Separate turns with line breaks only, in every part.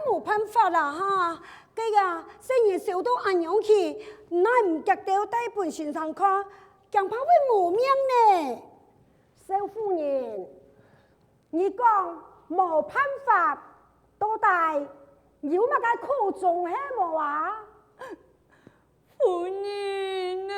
冇辦法啦哈！佢呀，生意少到咁樣去，那唔夾到低半線上看，恐怕會冇命呢。少夫人，你講冇辦法，到底有乜嘅苦衷係冇啊？
夫人啊！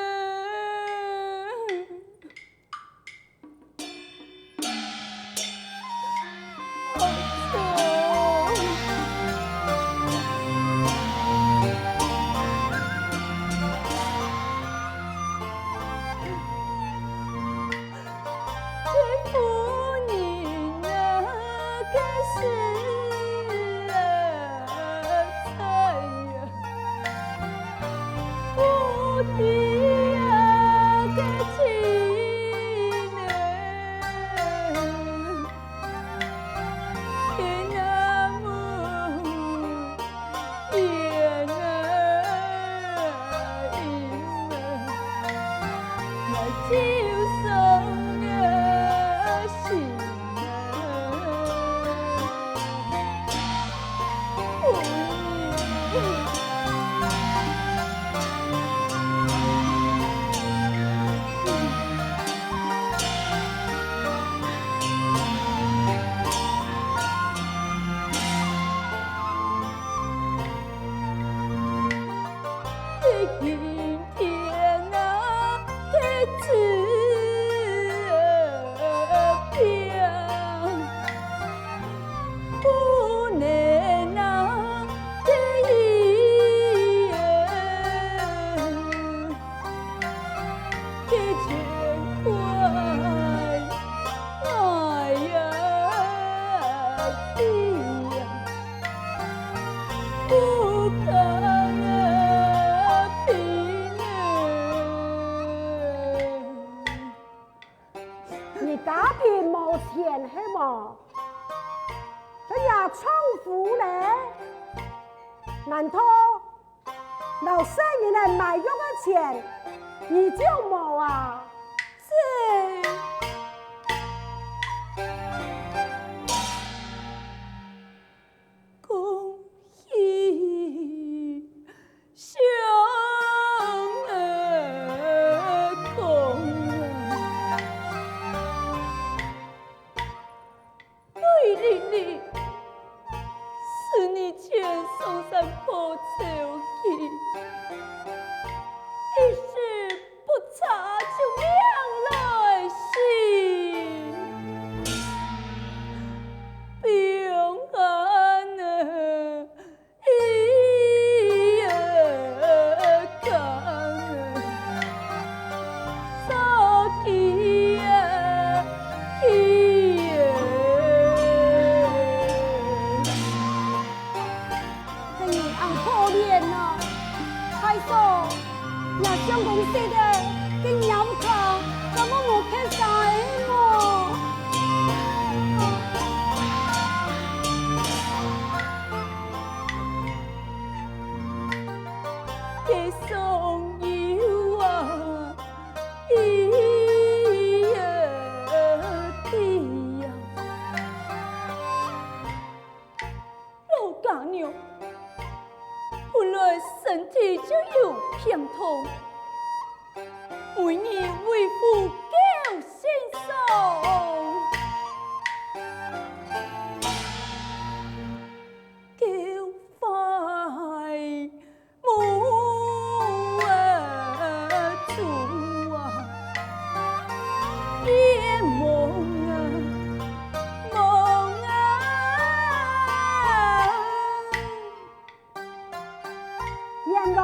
家贫冇錢係冇，這也重複咧。難道老生人嚟買肉嘅錢，你就冇啊？是。
恭喜相公。你是你前送上破手去，一时不察就两来信，平安啊，一夜干早起呀，
相公死的跟鸟床，怎么我看晒么？
给送油啊，一夜的呀，老家娘本来身体就有偏痛。每年为父救先生，救快母主啊，夜梦啊梦啊，
原来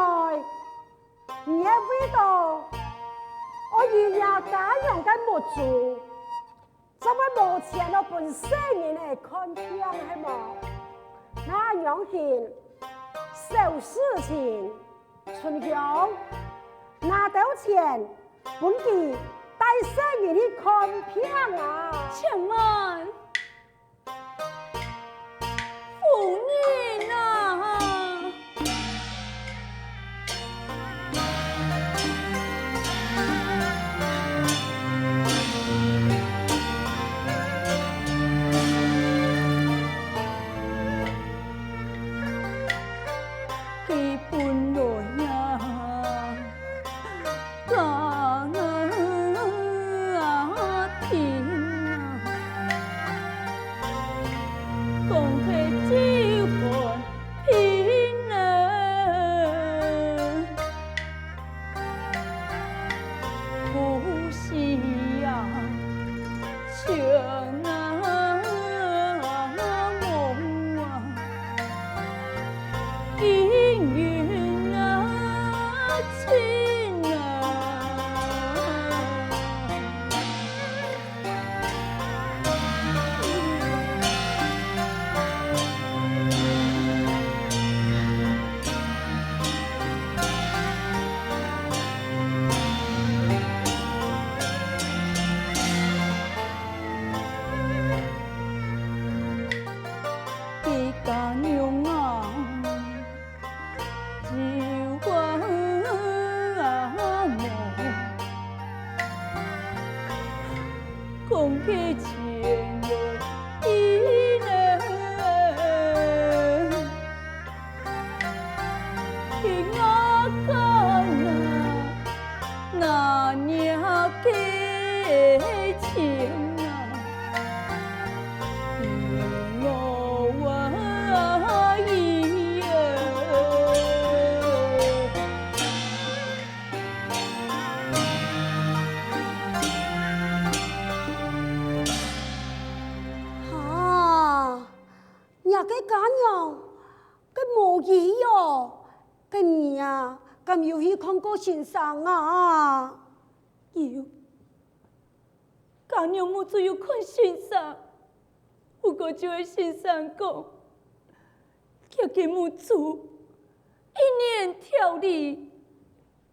你也味道。我日日家用嘅木做，就會冇錢到本生人嚟看病係冇，那樣件小事情，春香拿到錢，本地帶生人去看病啊！
千萬夫人啊！家娘啊，就我梦，讲起前来伊呢，听我讲那年的情。
咁要去看过先生啊？
有，家娘母子有看先生，不过就会先生讲，叫佢母子一年调理，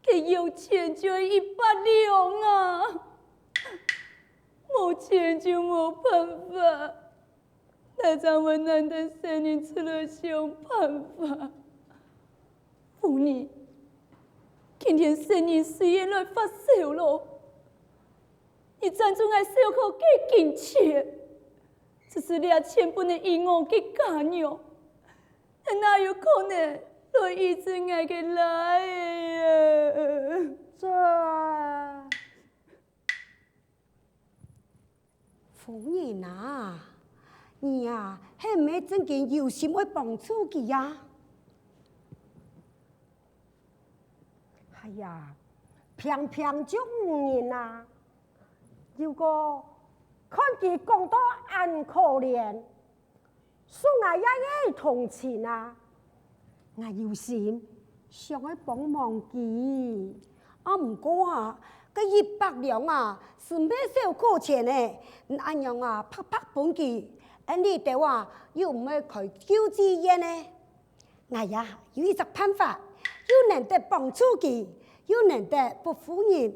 佢有钱就会100两啊，没钱就没办法，那咱们难得生人出来想办法，妇女。今天生意事业来发烧了，你赞助爱小可几金钱？只是俩钱不能依我给家娘，哪有可能来一直爱给来呀？
这夫人啊，你啊，係唔係真嘅有心去幫助佢呀？哎呀，偏偏就唔認啊！如果看佢講到咁可憐，所以我也同情啊！我有心想去幫忙佢，唔過啊，個100兩啊，是咩少過錢呢？按樣啊，拍本佢，你哋話又唔係佢救治院呢？我呀有一個辦法。又能得幫助佢，又能得不負人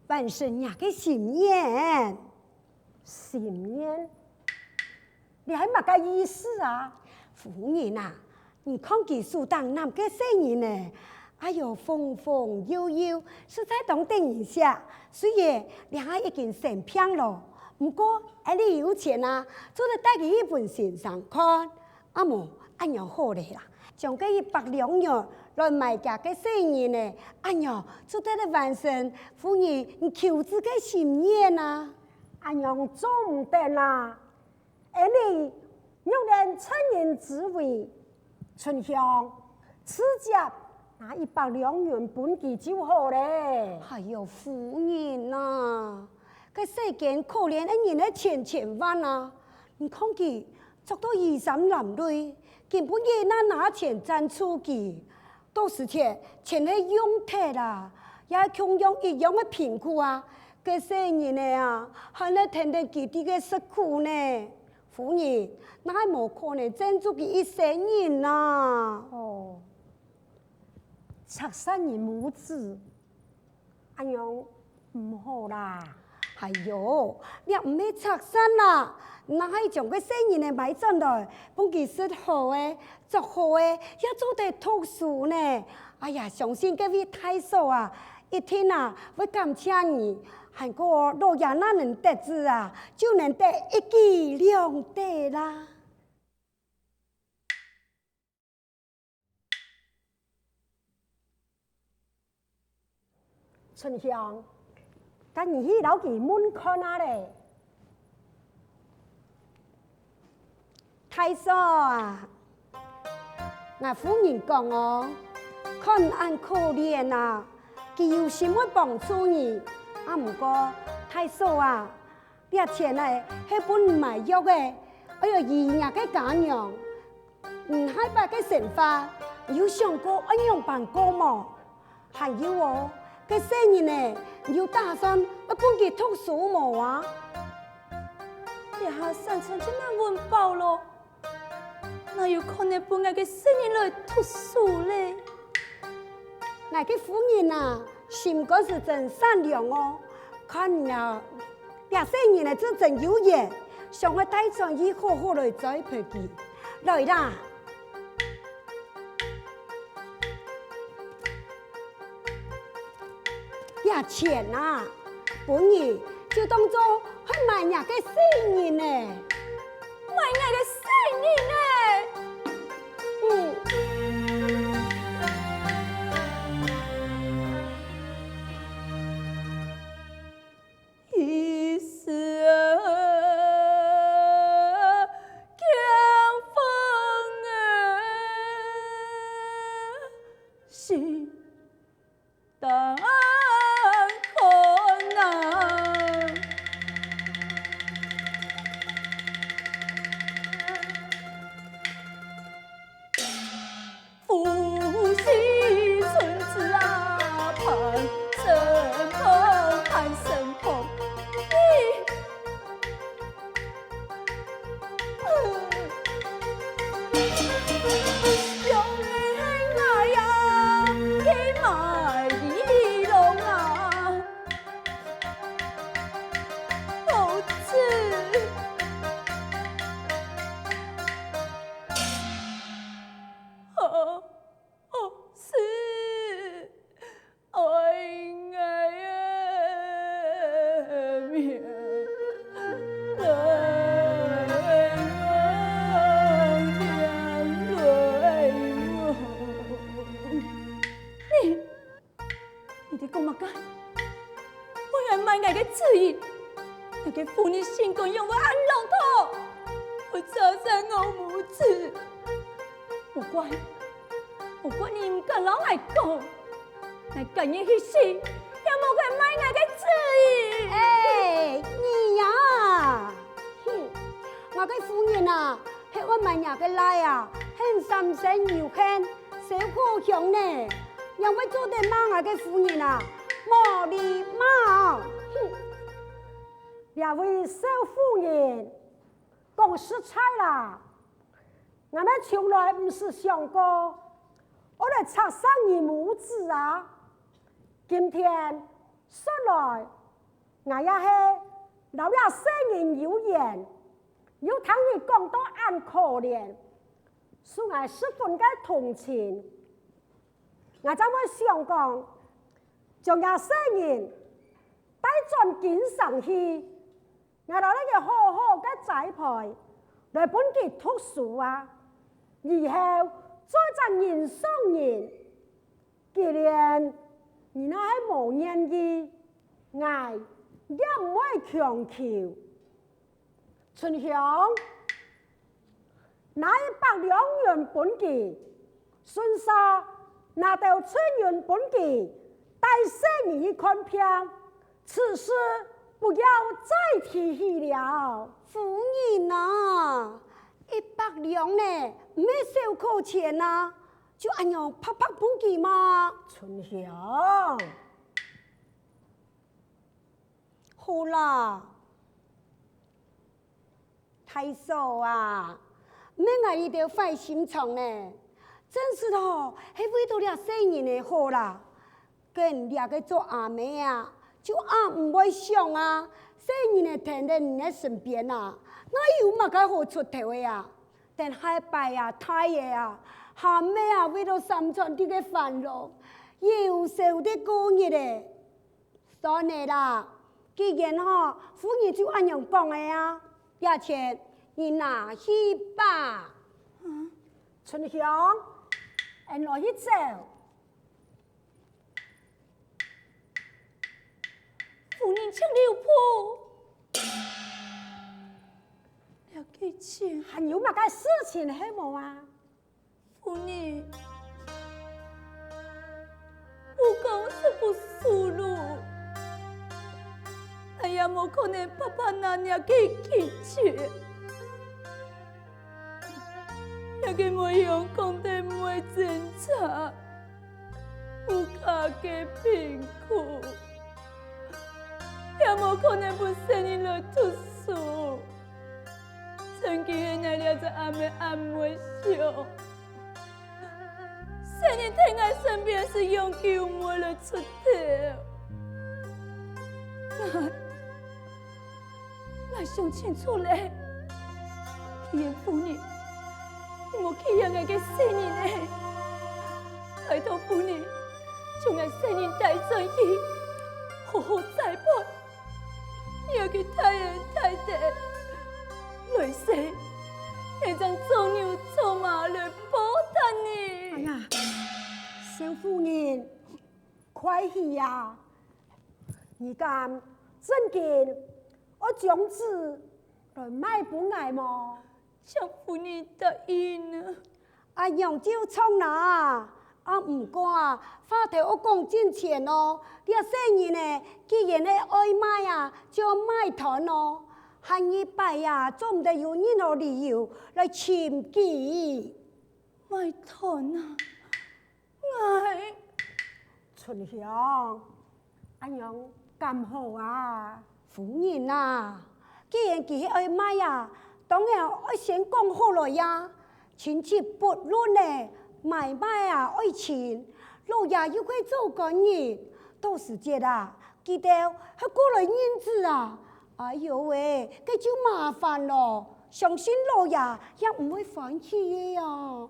完成人嘅心願。心願？你係乜嘅意思啊？夫人啊，你看佢蘇當男嘅聲音呢？哎呦，風風悠悠，實在懂得一下。雖然你係已經成片咯，不過你有錢啊，做得帶佢一本線上看，阿冇按樣好嚟啦，將嗰100兩元。來買家嘅生意呢？哎呀，做得嚟完成婦人你求子嘅心願啊！哎呀，做唔得啦！你用人趁人之危，春香此家拿100兩元本佢就好咧。哎呦，婦人啊，個世間可憐一人係千萬啊！你看佢做到2、3男女，根本嘢拿錢賺出去。到時錢係用得啦，也同樣一樣嘅貧苦啊！嘅生意呢啊，係咧聽得佢哋嘅辛苦呢。婦人，那係冇可能賺足佢一生人啊！哦，拆散人母子，哎呦，唔好啦！哎呦，你唔係拆散啦，那係將個生意呢買進來，幫佢說好誒。做好誒，也做得讀書呢。哎呀，相信嗰位太嫂啊，一天啊會感謝你，韓國老爺那能得志啊，就能得一舉兩得啦。春香，跟你去老幾門看下咧，太嫂啊！我夫人講哦，看俺可憐啊，佢有心會幫助你，唔過太嫂啊，啲錢係本唔係約嘅，哎呀，姨娘嘅家娘，唔害怕嘅成法，有想過安樣辦過麼？還有哦，嘅生意呢，要打算要幫佢讀書麼啊？
一下生存就難溫飽咯。哪有可能幫我嘅生意來讀書咧？
我嘅夫人啊，心肝是真善良哦。看了，啲生意呢就真有緣，想我帶上去好好來栽培佢。來啦，呀钱啊，本儿就当做去买伢嘅生日呢。
买我的生日呢？一时强风是当可难。夫妻村子啊，盼神婆，盼神婆，用你爱呀，去买衣裳啊，好吃。是爱的命，你在讲乜嘢？我原买我的主意，那个妇女性格让我安lòng土，我早生我母子，不管你唔敢老爱讲，你敢于去死，也冇敢买我的主意。
哎，你呀，我嘅夫人啊，系我买伢嘅奶啊，很心生有恨，小可强呢，让我做得骂我嘅夫人啊，冇礼貌。两位小夫人，讲实在啦，我们从来唔是想过。我来插上你母子啊！今天说来，我也是老爷生人有缘，有听你讲到俺可怜，所以我十分嘅同情。我怎么想讲，将俺生人带转景上去，我来那个好好嘅栽培，来本地读书啊，以后。再咱人上人，既然你那系无愿意，爱也唔会强求。春香，拿100两元本钱，顺沙拿到1000元本钱，带生意看片，此事不要再提起了。夫人啊，100两呢？没少扣钱呐，就按样拍拍本钱嘛。春香，好啦，太嫂啊，免我一条坏心肠呢，真是的，还为到了生意呢好啦，跟两个做阿妹啊，就唔会想啊，生意呢天天你在身边啊，我有乜该好出头的呀？但海拜啊、太爷啊、下妹啊，为了三餐啲嘅烦恼，要受的过日咧。算你啦，既然夫人就按样讲嘅啊，价钱你拿去吧。春香，攞去走。
夫人请留步。
还有乜嘅事情系冇啊？
妇女，不讲是不输路，哎呀，冇可能爸爸那娘给拒绝，那个没用讲得没侦查，不卡嘅贫苦，也冇可能不生你来读书。曾经那俩在阿妹安慰笑，现在在我身边是永久没了出头。我想清楚嘞，既然妇女，你莫去让我嘅生人呢，拜托妇女，将我生人带转去，好好栽培，要给太人太太来世，会将做牛做马来保护你。
哎呀，小夫人，快去呀！你敢真见我将子来卖本爱么？
小妇人答应了。
阿娘就冲啦！啊，唔过啊，话头我讲真钱哦，你啊生意呢，既然係愛買啊，就買斷咯。下一擺啊，總得有任何理由來簽記。
買斷啊！愛
春香，阿娘咁好啊！夫人啊，既然佢愛買啊，當然我先講好來呀。親戚不論呢，買賣啊愛錢，老爺又會做工人，到時節啊，記得係過來認字啊！哎呦喂，這就麻煩咯，相信老爺也唔會放棄嘅呀。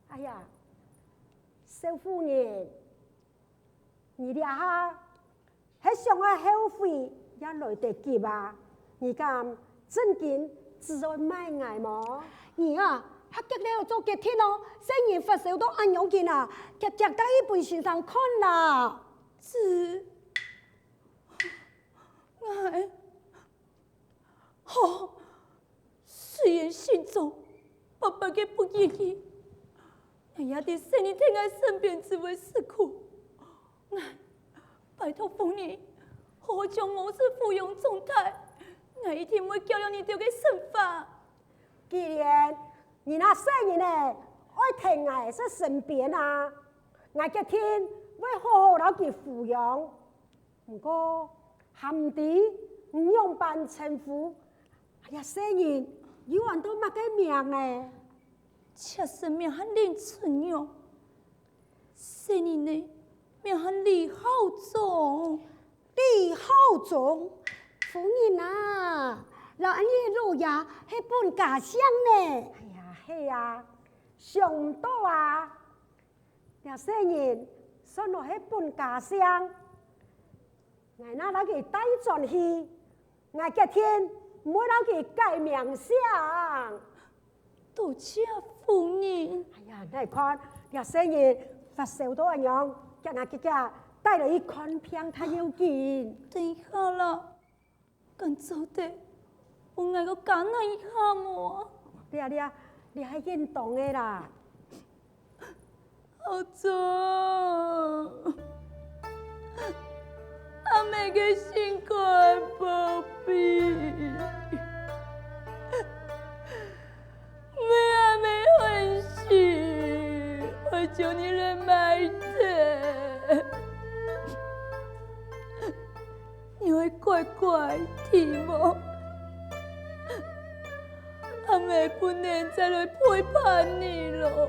哎呀，小夫人，你哋下喺上海後悔也來得及啊！你咁真見只愛買藝麼？你啊，黑吉你做幾天咯？生意發燒到安樣見啊！夾夾得一本先生看啦，
是愛好，雖然心中爸爸嘅不願意，但也得使你聽愛身邊之為是苦。愛拜託婦人，好好將某事撫養長大，愛一定會教了你哋嘅身法。
既然你那生意呢，愛聽愛在身邊啊，愛嘅天會好好攞佢撫養。不過含地唔用辦稱呼，哎呀，生意有人都乜嘅命呢？
確實命很令春樣，生意呢命很李浩忠，
李浩忠，夫人啊！老阿爺老爺係本家鄉呢。哎呀，係啊，上唔到啊！有些人信我係本家鄉，我那攞佢帶進去，我嘅天唔會攞佢改名相。
多謝婦人。
哎呀，你看有些人發燒到一樣，叫我家帶嚟去看病，太要緊。
等一下啦，咁早的。我愛個簡單一下麼？
你係運動的啦。
好重，阿妹嘅辛苦寶貝，妹阿妹歡喜，我叫你來買的，你會乖乖聽麼？阿妹不能再來陪伴你了。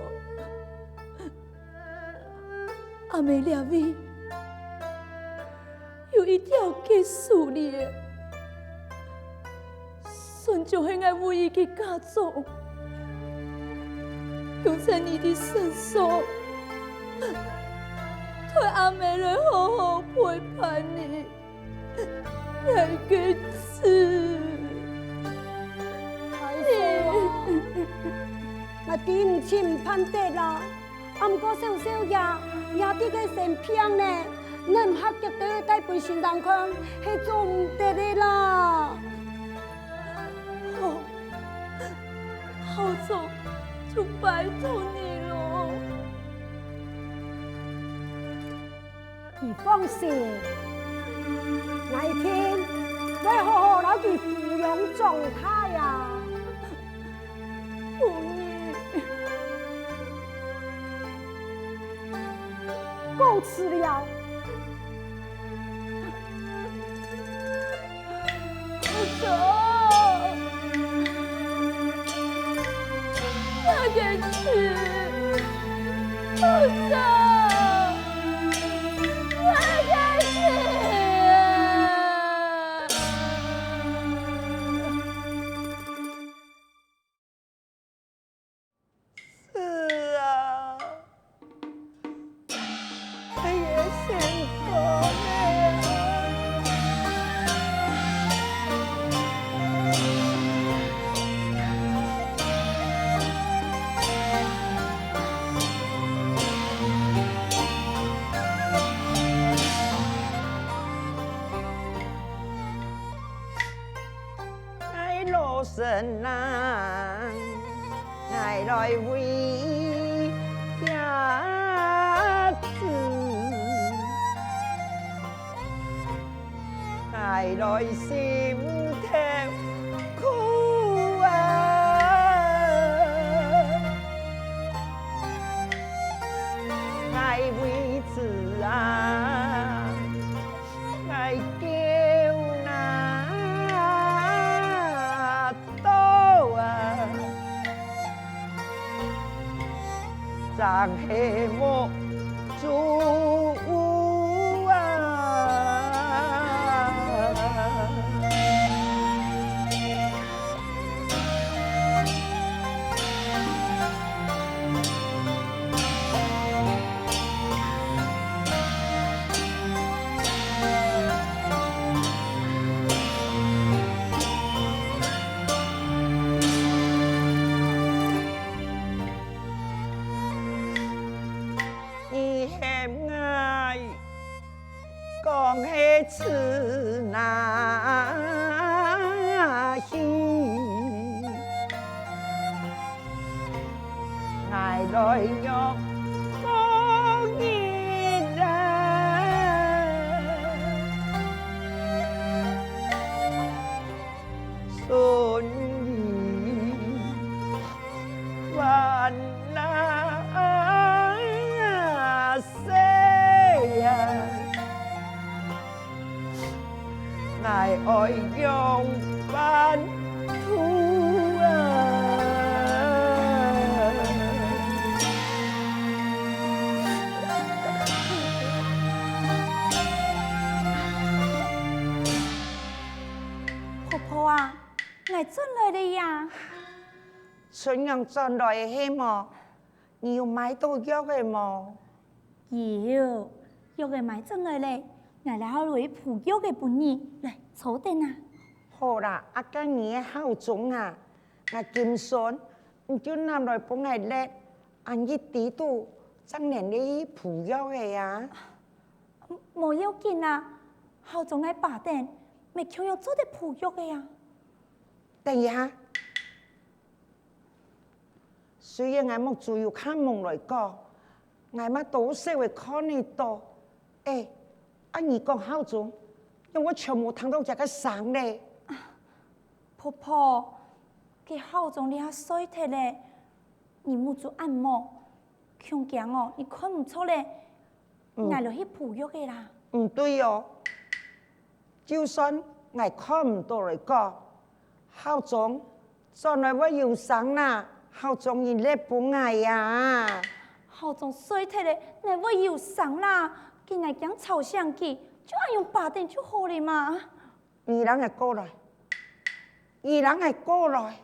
阿妹兩位有一條結束了，孫就係我唯一嘅家族，用在你的身上，對阿妹來好好陪伴你，那個字。
我點唔似唔盼得啦，唔過少少也啲嘅成片呢，你唔黑嘅對帶背先生看，係做唔得嘅啦。
好做就拜託你咯。
你放心，那一天會好好攞佢撫養狀態啊。
婦人，
告辭了。
我走，那個去，我走。
是啊，我也辛苦呢。
人啊，爱来为家子，爱来心头苦啊，爱为子啊，爱叫那多啊，咱黑木主啊。你嫌爱讲起此那戏，爱来用风言顺意万那谁呀？爱爱用半途啊！
婆婆啊，我转来了呀。
春阳转来的希么？你有买到药的么？
有，药嘅买转来咧，我来好为补药嘅本你来坐定啊。
好啦，阿今年好种啊，我金孙，你就拿来帮我叻，按一滴度，将年你补药的呀。
冇要紧啊，好总爱把定，咪强要做得补药嘅呀。
等一下，虽然我冇主要看梦来讲，我乜都识会看你多，按你讲好种，因为我全部听到这个声咧。
婆婆，佢好总你下衰睇咧，你冇做按摩，强强哦，你看唔出咧，挨落去补药嘅啦。
唔对哦，就算我看唔到来讲，好种将来我要生啦，好种人咧帮我呀。
好总衰睇咧，你会有伤啦，佢挨讲朝相机，就按用把定就好了嘛。
伊人会过来，伊人会过来。